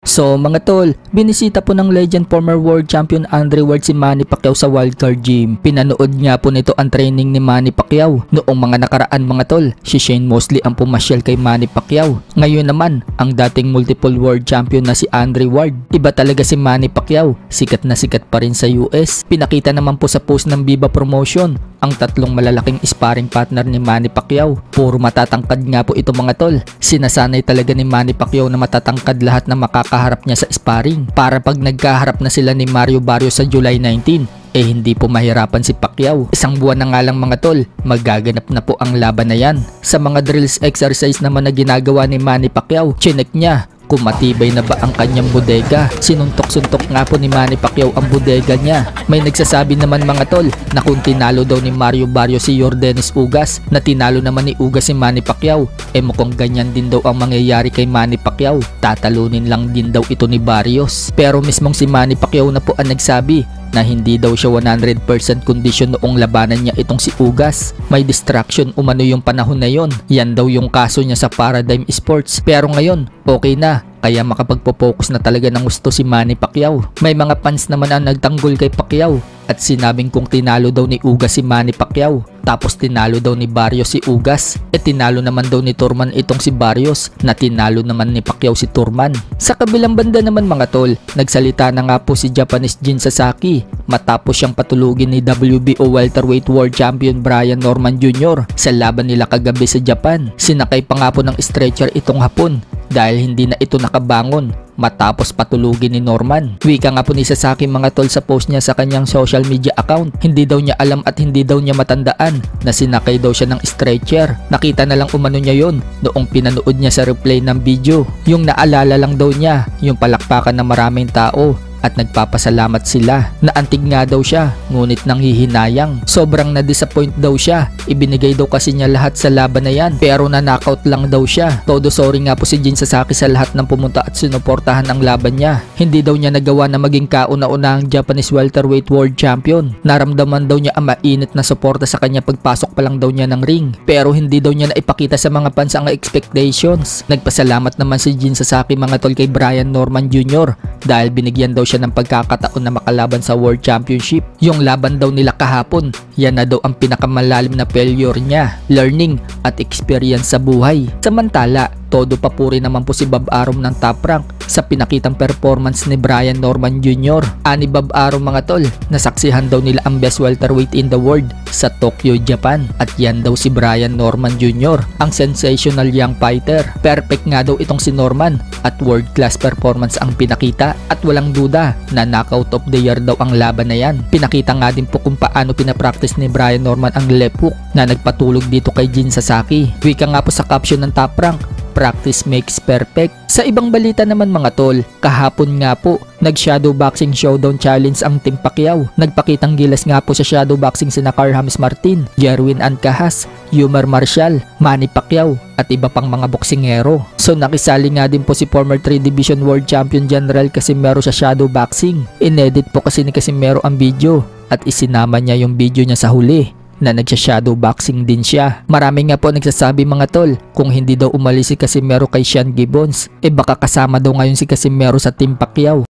So mga tol, binisita po ng legend former world champion Andre Ward si Manny Pacquiao sa Wildcard Gym. Pinanood nga po nito ang training ni Manny Pacquiao. Noong mga nakaraan mga tol, si Shane Mosley ang pumasyal kay Manny Pacquiao. Ngayon naman, ang dating multiple world champion na si Andre Ward. Iba talaga si Manny Pacquiao, sikat na sikat pa rin sa US. Pinakita naman po sa post ng Viva Promotion ang tatlong malalaking sparring partner ni Manny Pacquiao. Puro matatangkad nga po ito mga tol. Sinasanay talaga ni Manny Pacquiao na matatangkad lahat na makakaharap niya sa sparring. Para pag nagkaharap na sila ni Mario Barrios sa July 19, hindi po mahirapan si Pacquiao. Isang buwan na nga lang mga tol, magaganap na po ang laban na yan. Sa mga drills exercise naman na ginagawa ni Manny Pacquiao, chinek niya kung matibay na ba ang kanyang bodega. Sinuntok-suntok nga po ni Manny Pacquiao ang bodega niya. May nagsasabi naman mga tol na kung tinalo daw ni Mario Barrios si Yordenis Ugas, na tinalo naman ni Ugas si Manny Pacquiao, mukhang ganyan din daw ang mangyayari kay Manny Pacquiao. Tatalunin lang din daw ito ni Barrios. Pero mismong si Manny Pacquiao na po ang nagsabi na hindi daw siya 100% kondisyon noong labanan niya itong si Ugas. May distraction umano yung panahon na yon. Yan daw yung kaso niya sa Paradigm Sports. Pero ngayon, okay na. Kaya makapagpo-focus na talaga ng gusto si Manny Pacquiao. May mga fans naman ang nagtanggol kay Pacquiao at sinabing kung tinalo daw ni Ugas si Manny Pacquiao, tapos tinalo daw ni Barrios si Ugas, tinalo naman daw ni Turman itong si Barrios, na tinalo naman ni Pacquiao si Turman. Sa kabilang banda naman mga tol, nagsalita na nga po si Japanese Jin Sasaki matapos siyang patulugin ni WBO welterweight world champion Brian Norman Jr. sa laban nila kagabi sa Japan. Sinakay pa nga po ng stretcher itong hapon dahil hindi na ito nakabangon matapos patulugin ni Norman. Wika nga po ni Sasaki mga tol sa post niya sa kanyang social media account, hindi daw niya alam at hindi daw niya matandaan na sinakay daw siya ng stretcher. Nakita na lang umano niya yon noong pinanood niya sa replay ng video. Yung naalala lang daw niya yung palakpakan ng maraming tao at nagpapasalamat sila. Naantig nga daw siya, ngunit nanghihinayang. Sobrang na-disappoint daw siya. Ibinigay daw kasi niya lahat sa laban na yan, pero na-knockout lang daw siya. Todo sorry nga po si Jin Sasaki sa lahat ng pumunta at sinuportahan ang laban niya. Hindi daw niya nagawa na maging kauna-una ang Japanese welterweight world champion. Naramdaman daw niya ang mainit na suporta sa kanya pagpasok pa lang daw niya ng ring, pero hindi daw niya naipakita sa mga fans ang expectations. Nagpasalamat naman si Jin Sasaki mga tol kay Brian Norman Jr. dahil binigyan daw siya ng pagkakataon na makalaban sa World Championship. Yung laban daw nila kahapon, yan na daw ang pinakamalalim na failure niya, learning at experience sa buhay. Samantala, todo papuri naman po si Bob Arum ng Top Rank sa pinakitang performance ni Brian Norman Jr. Ani Bob Arum mga tol, nasaksihan daw nila ang best welterweight in the world sa Tokyo, Japan, at yan daw si Brian Norman Jr., ang sensational young fighter. Perfect nga daw itong si Norman at world class performance ang pinakita, at walang duda na knockout of the year daw ang laban na yan. Pinakita nga din po kung paano pinapractice ni Brian Norman ang left hook na nagpatulog dito kay Jin Sasaki. Wika nga po sa caption ng Top Rank, practice makes perfect. Sa ibang balita naman mga tol, kahapon nga po, nag-shadow boxing showdown challenge ang Team Pacquiao. Nagpakitang gilas nga po sa shadow boxing sina Carl James Martin, Jerwin Ancahas, Yumar Marshall, Manny Pacquiao, at iba pang mga boksingero. So nakisali nga din po si former 3 Division World Champion General Casimero sa shadow boxing. Inedit po kasi ni Casimero ang video at isinama niya yung video niya sa huli na nagsha-shadow boxing din siya. Marami nga po nagsasabi mga tol, kung hindi daw umalis si Casimero kay Sean Gibbons, baka kasama daw ngayon si Casimero sa Team Pacquiao.